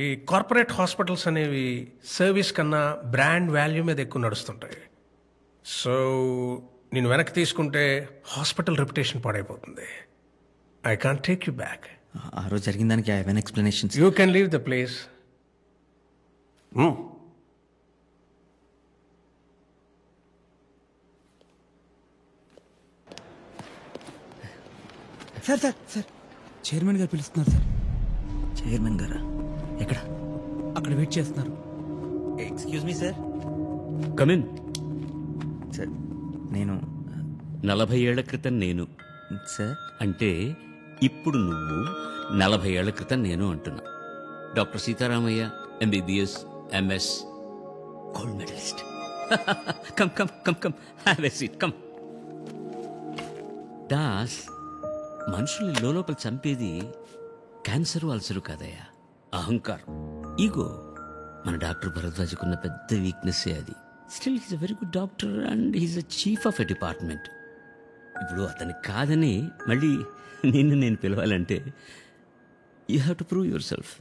ఈ corporate hospitals అనేవి service కన్నా బ్రాండ్ వాల్యూ మీద ఎక్కువ నడుస్తుంటాయి. సో నేను వెనక్కి తీసుకుంటే హాస్పిటల్ రెప్యుటేషన్ పాడైపోతుంది. I can't take you back. ఆ రోజు జరిగిన దానికి I have an explanation. You can leave the place. Sir sir sir chairman గారు పిలుస్తున్నారు సార్. చైర్మన్ గారా? ఎక్కడ? అక్కడ వెయిట్ చేస్తున్నారు. Excuse me sir. Come in. Sir నేను 40 ఏళ్ల క్రితం నేను సార్ అంటే ఇప్పుడు నువ్వు 40 ఏళ్ల క్రితం నేను అంటున్నా. Doctor Sitaramayya, MBBS, MS, gold medallist. Come come come come, have a seat, come. Das, మనుషుల్ని లోపల చంపేది క్యాన్సర్, అల్సరు కాదయ్యా, అహంకారం, ఈగో. మన డాక్టర్ భరద్వాజ్కున్న పెద్ద వీక్నెస్సే అది. Still he's a very good doctor and he's a chief of a department. ఇప్పుడు అతని కాదని మళ్ళీ నేను పిలవాలంటే you have to prove yourself.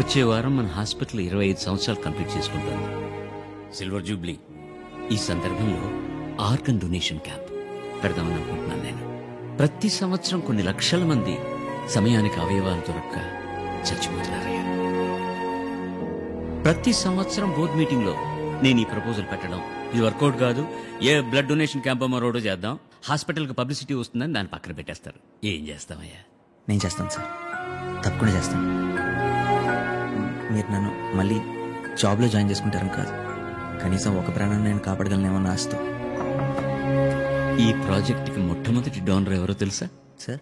వచ్చే వారం మన హాస్పిటల్ 25 సంవత్సరాలు కంప్లీట్ చేసుకుంటుంది, సిల్వర్ జూబ్లీ. ఈ సందర్భంలో ఆర్గన్ డొనేషన్ క్యాంప్ పెడదామని అనుకుంటున్నాను నేను. ప్రతి సంవత్సరం కొన్ని లక్షల మంది సమయానికి అవయవాలు దొరక్క చచ్చిపోతున్నారయ్యా. ప్రతి సంవత్సరం బోర్డ్ మీటింగ్ లో నేను ఈ ప్రపోజల్ పెట్టడం, ఇది వర్కౌట్ కాదు, ఏ బ్లడ్ డొనేషన్ క్యాంప్ మరోడో చేద్దాం, హాస్పిటల్కి పబ్లిసిటీ వస్తుందని దాన్ని పక్కన పెట్టేస్తారు. ఏం చేస్తామయ్యా? నేను చేస్తాను సార్, తప్పకుండా చేస్తాను. మీరు నన్ను మళ్ళీ జాబ్లో జాయిన్ చేసుకుంటారని కాదు, కనీసం ఒక ప్రాణాన్ని నేను కాపాడగలనేమన్న ఆశతో. ఈ ప్రాజెక్ట్కి మొట్టమొదటి డోనర్ ఎవరో తెలుసా సార్?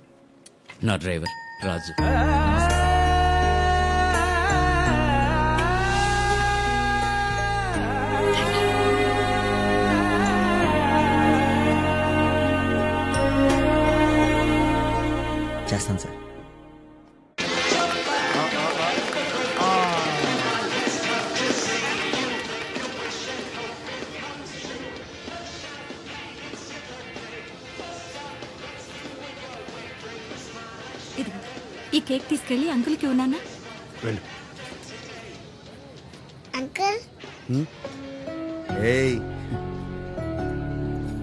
నా డ్రైవర్ రాజు. చేస్తాను సార్. ఈ కేక్ తీసుకెళ్ళి అంకుల్కి ఉన్నానా? అంకుల్, ఏయ్,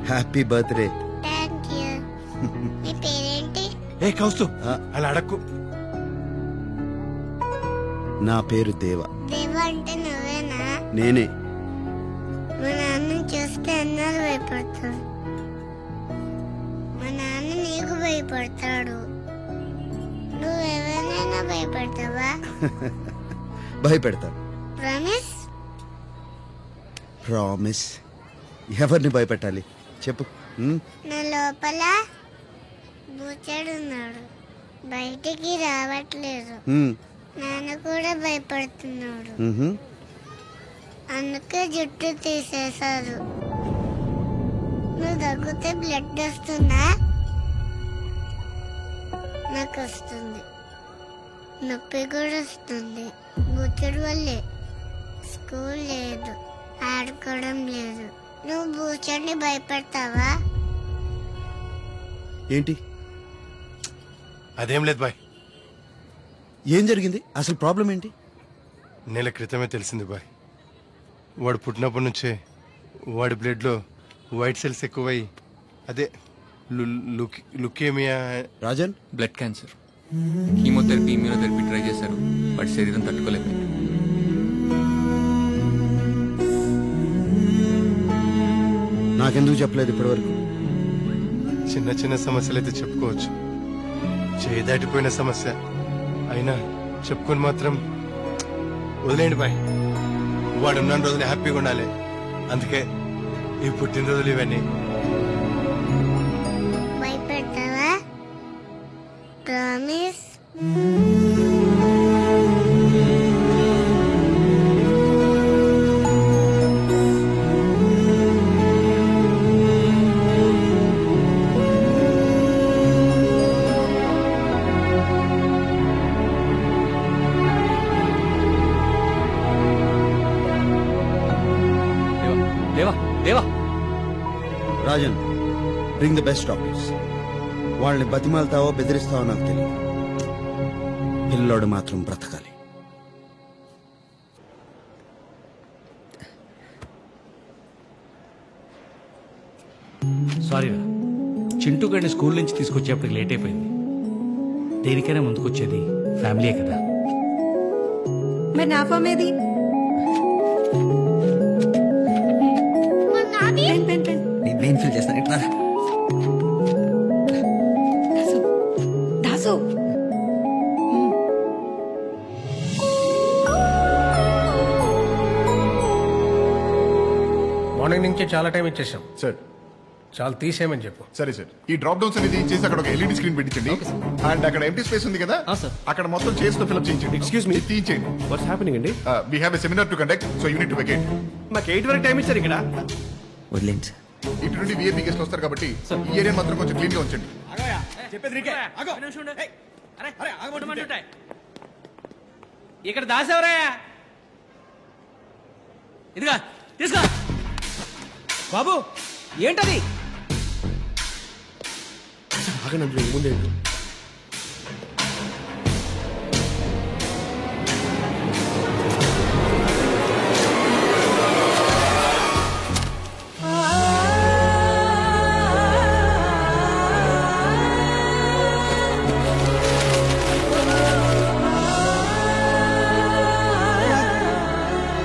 హ్యాపీ బర్త్డే. Thank you. మీ పేరేంటి? ఏ కౌస్తు, అలా అడక్కు. నా పేరు దేవ. దేవ అంటే నువ్వేనా? నేనే. మా నాన్న చూస్తే అన్నారు భయపడతాడు. మా నాన్న నీకు భయపడతాడు. నువ్వు ఎవరినైనా భయపడతావా? భయపెడతాను. ప్రామిస్? ప్రామిస్. ఎవరిని భయపెట్టాలి చెప్పు. నా లోపల బూచాడున్నాడు, బయటికి రావట్లేదు. నాన్న కూడా భయపడుతున్నాడు, అందుకే జుట్టు తీసేశారు. నువ్వు దగ్గితే బ్లడ్ వస్తుందా? నాకు వస్తుంది, నొప్పి కూడా వస్తుంది. బూచుడు వల్లే. స్కూల్ లేదు, ఆడుకోవడం లేదు. నువ్వు బూచడిని భయపడతావా? ఏంటి? అదేం లేదు బాయ్. ఏం జరిగింది అసలు? ప్రాబ్లం ఏంటి? నెల క్రితమే తెలిసింది బాయ్. వాడు పుట్టినప్పటి నుంచే వాడి బ్లడ్లో వైట్ సెల్స్ ఎక్కువై, అదే leukaemia. Rajan, blood cancer. Chemotherapy, immunotherapy try చేశారు, వాడి శరీరం తట్టుకోలేకపోయింది. నాకెందుకు చెప్పలేదు ఇప్పటివరకు? చిన్న చిన్న సమస్యలు అయితే చెప్పుకోవచ్చు, చేయి దాటిపోయిన సమస్య అయినా చెప్పుకొని మాత్రం వదిలేండి బాయ్. వాడు ఉన్న రోజులు హ్యాపీగా ఉండాలి, అందుకే ఈ పుట్టినరోజులు ఇవన్నీ. భయపడతావా? Promise? Rajan, bring the best doctors. వాళ్ళని బతిమాలతావో బెదిరిస్తావో నాకు తెలియదు. పిల్లోడు మాత్రం బ్రతకాలి. సారీ రా, చింటూ గారిని స్కూల్ నుంచి తీసుకొచ్చేప్పటికి లేట్ అయిపోయింది. దేనికైనా ముందుకొచ్చేది ఫ్యామిలీయే కదా. మరి నా ఫామ్ ఏది? నేను మెయిన్ ఫీల్ చేస్తాను. ఇట్లా దాసు మార్నింగ్ నుంచి చాలా టైం ఇచ్చేసాం. సార్ చాలా తీసేయమని చెప్పు. సరే సార్, ఈ డ్రాప్ డౌన్స్ అనేది చేసి అక్కడ ఒక ఎల్ఈడి స్క్రీన్ పెట్టించండి. అండ్ అక్కడ ఎంటీ స్పేస్ ఉంది కదా, అక్కడ మొత్తం చైర్స్ తో ఫిల్అప్ చేయించండి. ఎక్స్క్యూజ్ మీ, తీయించండి. వాట్స్ హ్యాపెనింగ్ అండి? We have a seminar to conduct, so you need to vacate. మాకు 8 వరకు టైం ఇచ్చారు ఇక్కడ. వదిలేండి సార్. ఇటు నుండి విఐపీ గెస్ట్లు వస్తారు కాబట్టి ఈ ఏరియా మాత్రం కొంచెం క్లీన్ గా ఉంచండి. ఇక్కడ దాసేవరాయా? ఇదిగా తీసుకో. బాబు ఏంటది? ఆగండి అందులో ఏముంది?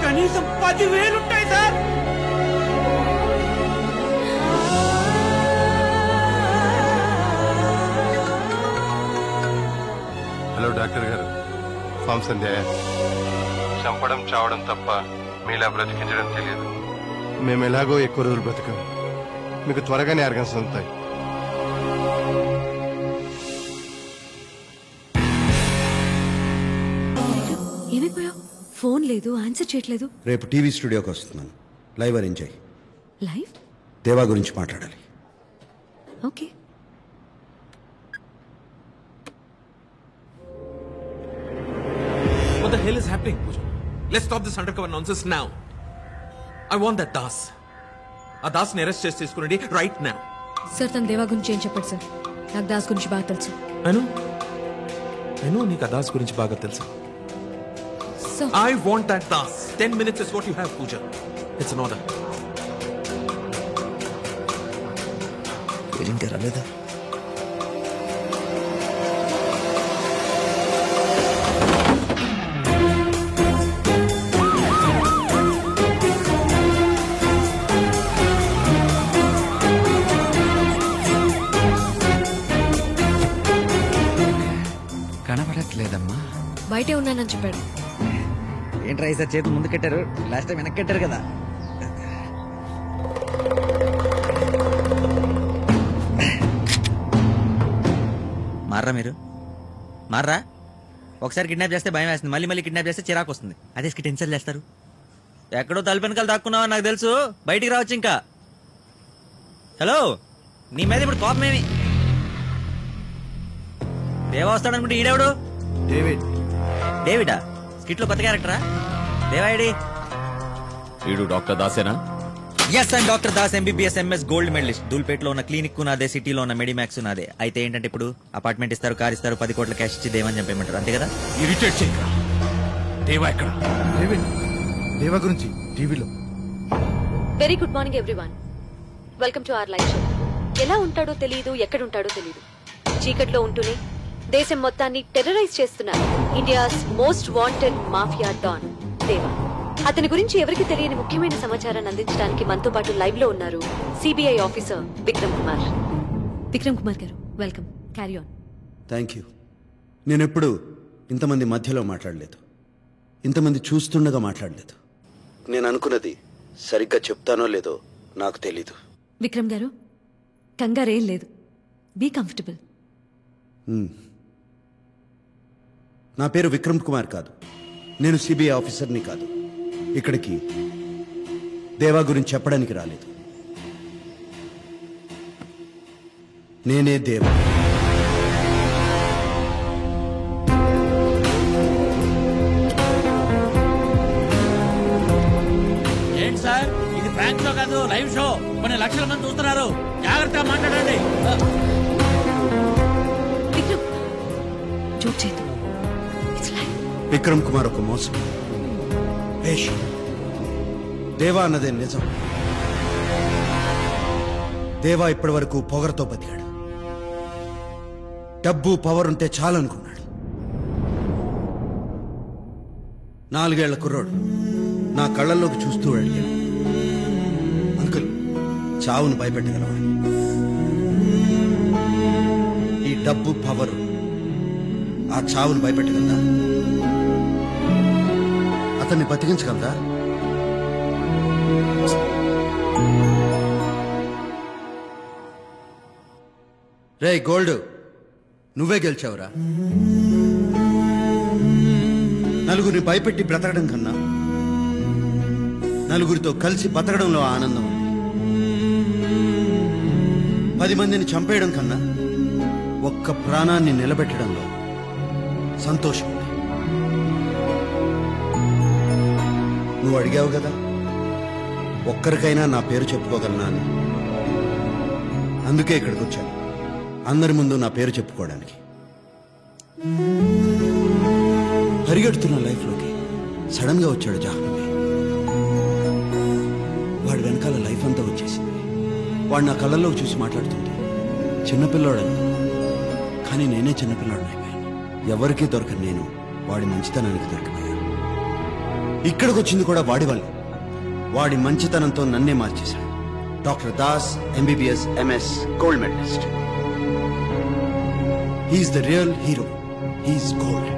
కనీసం 10,000 ఉంటాయి సార్. హలో డాక్టర్ గారు, ఫామ్ సంధ్య. చంపడం చావడం తప్ప మీలా బ్రతికించడం తెలియదు. మేము ఎలాగో ఎక్కువ రోజులు బ్రతకం, మీకు త్వరగానే ఆర్గన్స్ ఉంటాయి. ఏమైపోయావు? ఫోన్ లేదు, ఆన్సర్ చేయట్లేదు. రేపు టీవీ స్టూడియోకి వస్తున్నాను. లైవ్ అరేంజ్ అయ్యి లైవ్? దేవా గురించి మాట్లాడాలి. Okay. What the hell is happening, Pooja? Let's stop this undercover nonsense now. I want that Das. ఆ దాస్ని అరెస్ట్ చేసి తీసుకురండి రైట్ నౌ. సార్ తన దేవా గురించి ఏం చెప్పాడు సార్? నాకు దాస్ గురించి బాగా తెలుసు. I know నీకు ఆ దాస్ గురించి బాగా తెలుసు. So I want that Das. 10 minutes is what you have, Pooja. It's an order. ఇంకా రాలేదా? కనపడట్లేదమ్మా. బయటే ఉన్నానని చెప్పాడు. ఏంట్రా ఈసారి చేతులు ముందు కట్టారు, లాస్ట్ టైం వెనక్కి కట్టారు కదా. మార్రా మీరు, మార్రా. ఒకసారి కిడ్నాప్ చేస్తే భయం వేస్తుంది, మళ్ళీ మళ్ళీ కిడ్నాప్ చేస్తే చిరాకు వస్తుంది. అదే టెన్షన్ చేస్తారు. ఎక్కడో తలుపు వెనకాల దాక్కున్నావా నాకు తెలుసు, బయటికి రావచ్చు ఇంకా. హలో, నీ మీద ఇప్పుడు కోపం ఏమి? దేవా వస్తాడనుకుంటే ఈడెవడు? డేవిడా? స్కిట్ లో కొత్త క్యారెక్టరా? దేవా ఐడి? వీడు డాక్టర్ దాసేనా? Yes, and doctor Das, MBBS MS gold medallist. దూల్పేటలో ఉన్న క్లినిక్ నాదే, సిటీలో ఉన్న మెడిమాక్స్ నాదే. అయితే ఏంటంటే ఇప్పుడు అపార్ట్మెంట్ ఇస్తారు, కార్ ఇస్తారు, 10 కోట్ల క్యాష్ ఇచ్చి దేవని చంపేయమంటారు, అంతే కదా? ఇరిటేట్ చేయరా. దేవా ఎక్కడ? దేవా గురించి టీవీలో. Very good morning everyone. Welcome to our live show. ఎలా ఉంటాడో తెలియదు, ఎక్కడుంటాడో తెలియదు. చీకట్లో ఉంటూనే దేశం మొత్తాన్ని టెర్రరైజ్ చేస్తున్నారు India's most wanted mafia don Deva. అతని గురించి ఎవరికి తెలియని ముఖ్యమైన సమాచారాన్ని అందించడానికి మనతో పాటు లైవ్ లో ఉన్నారు సిబిఐ ఆఫీసర్ విక్రమ్ కుమార్. విక్రమ్ కుమార్ గారు, welcome. Carry on. Thank you. నేను ఎప్పుడు ఇంతమంది మధ్యలో మాట్లాడలేదు, ఇంతమంది చూస్తుండగా మాట్లాడలేదు. నేను అనుకున్నది సరిగ్గా చెప్తానో లేదో నాకు తెలీదు. విక్రమ్ గారు, కంగారేం లేదు, బీ కంఫర్టబుల్. నా పేరు విక్రమ్ కుమార్ కాదు, నేను సిబిఐ ఆఫీసర్ని కాదు. ఇక్కడికి దేవా గురించి చెప్పడానికి రాలేదు. నేనే దేవా. ఏంటి సార్, ఇది ప్రాంక్ షో కాదు, లైవ్ షో. కొన్ని లక్షల మంది చూస్తున్నారు, జాగ్రత్తగా మాట్లాడండి. విక్రమ్, జోక్ చేయదు. It's live. విక్రమ్ కుమార్ ఒక మోసం. దేవా అన్నదే నిజం. దేవా ఇప్పటి వరకు పొగరతో బతికాడు. డబ్బు పవర్ ఉంటే చాలనుకున్నాడు. 4 ఏళ్ల కుర్రోడు నా కళ్ళల్లోకి చూస్తూ అడిగాడు, అంకుల్ చావును భయపెట్టగలవా? ఈ డబ్బు పవరు ఆ చావును భయపెట్టగలదా? అతన్ని బతికించగలదా? రే గోల్డ్, నువ్వే గెలిచావురా. నలుగురిని భయపెట్టి బ్రతకడం కన్నా నలుగురితో కలిసి బతకడంలో ఆనందం ఉంది. 10 మందిని చంపేయడం కన్నా ఒక్క ప్రాణాన్ని నిలబెట్టడంలో సంతోషం ఉంది. నువ్వు అడిగావు కదా, ఒక్కరికైనా నా పేరు చెప్పుకోగలనా అని. అందుకే ఇక్కడికి వచ్చాను, అందరి ముందు నా పేరు చెప్పుకోవడానికి. పరిగెడుతున్న లైఫ్లోకి సడన్ గా వచ్చాడు జాహ్నవి. వాడి వెనకాల లైఫ్ అంతా వచ్చేసింది. వాడు నా కళ్ళల్లోకి చూసి మాట్లాడుతుంటే చిన్నపిల్లాడని, కానీ నేనే చిన్నపిల్లాడని అయిపోయాను. ఎవరికీ దొరకని నేను వాడి మంచితనానికి దొరికిపోయాను. ఇక్కడికి వచ్చింది కూడా వాడి వల్ల. వాడి మంచితనంతో నన్నే మార్చేశాడు. Doctor Das, MBBS, MS, gold medallist. He's the real hero. He's gold.